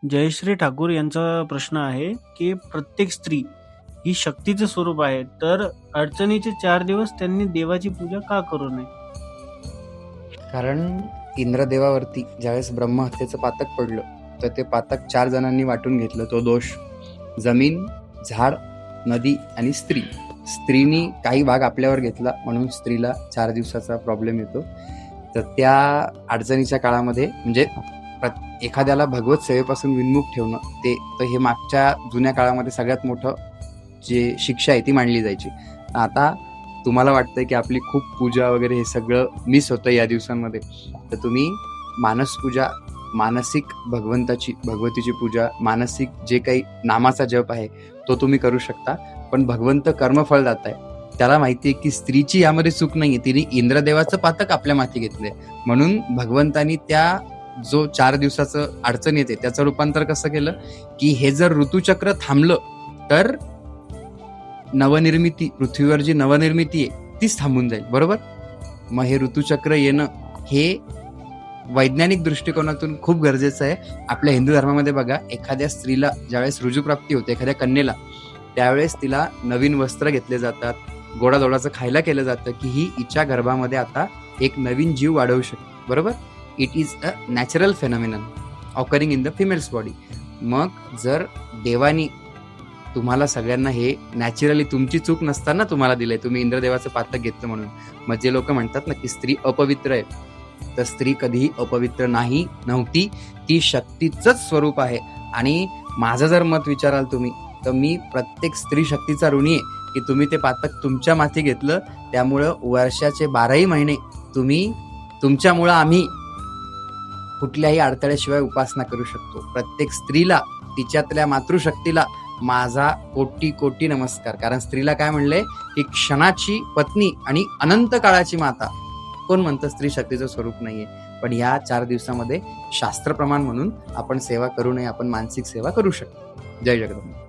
जयश्री ठाकूर यांचा प्रश्न आहे की प्रत्येक स्त्री ही शक्तीचे स्वरूप आहे, तर अडचणीचे 4 दिवस त्यांनी देवाची पूजा का करू नये? कारण इंद्रदेवावरती ज्यावेळेस ब्रह्महत्येचं पातक पडलं, तर ते पातक 4 जणांनी वाटून घेतलं. तो दोष जमीन, झाड, नदी आणि स्त्री. स्त्रीनी काही भाग आपल्यावर घेतला, म्हणून स्त्रीला 4 दिवसाचा प्रॉब्लेम येतो. तर त्या अडचणीच्या काळामध्ये म्हणजे एखाद्याला भगवत सेवेपासून विन्मुख ठेवणं, तर हे मागच्या जुन्या काळामध्ये सगळ्यात मोठं जे शिक्षा आहे ती मांडली जायची. आता तुम्हाला वाटतंय की आपली खूप पूजा वगैरे हे सगळं मिस होतं या दिवसांमध्ये, तर तुम्ही मानस पूजा, मानसिक भगवतीची पूजा, मानसिक जे काही नामाचा जप आहे तो तुम्ही करू शकता. पण भगवंत कर्मफळ दात आहे, त्याला माहिती आहे की स्त्रीची यामध्ये चूक नाहीये. तिने इंद्रदेवाचं पातक आपल्या माथी घेतलंय, म्हणून भगवंतानी त्या जो 4 दिवसाचं अडचण येते त्याचं रूपांतर कसं केलं की हे जर ऋतुचक्र थांबलं तर नवनिर्मिती, पृथ्वीवर जी नवनिर्मिती आहे तीच थांबून जाईल. बरोबर? मग हे ऋतुचक्र येणं हे वैज्ञानिक दृष्टिकोनातून खूप गरजेचं आहे. आपल्या हिंदू धर्मामध्ये बघा, एखाद्या स्त्रीला ज्यावेळेस रुजूप्राप्ती होते, एखाद्या कन्येला, त्यावेळेस तिला नवीन वस्त्र घेतले जातात, गोडाधोडाचं खायला केलं जातं की ही हिच्या गर्भामध्ये आता एक नवीन जीव वाढवू शकते. बरोबर? It is a natural phenomenon occurring in the females body. मग जर देवानी तुम्हाला सगळ्यांना हे नॅचरली, तुमची चूक नसताना तुम्हाला दिलंय, तुम्ही इंद्रदेवाचं पातक घेतलं म्हणून, मग जे लोक म्हणतात ना की स्त्री अपवित्र आहे, तर स्त्री कधीही अपवित्र नव्हती. ती शक्तीचंच स्वरूप आहे. आणि माझं जर मत विचाराल तुम्ही, तर मी प्रत्येक स्त्री शक्तीचा ऋणी आहे की तुम्ही ते पातक तुमच्या माथी घेतलं. त्यामुळं वर्षाचे 12ही महिने तुमच्यामुळं आम्ही कुठल्याही अडथळ्याशिवाय उपासना करू शकतो. प्रत्येक स्त्रीला, तिच्यातल्या मातृशक्तीला माझा कोटी कोटी नमस्कार. कारण स्त्रीला काय म्हणलंय की क्षणाची पत्नी आणि अनंत काळाची माता. कोण म्हणतं स्त्री शक्तीचं स्वरूप नाहीये? पण या 4 दिवसामध्ये शास्त्रप्रमाण म्हणून आपण सेवा करू नये, आपण मानसिक सेवा करू शकतो. जय जगदंबा.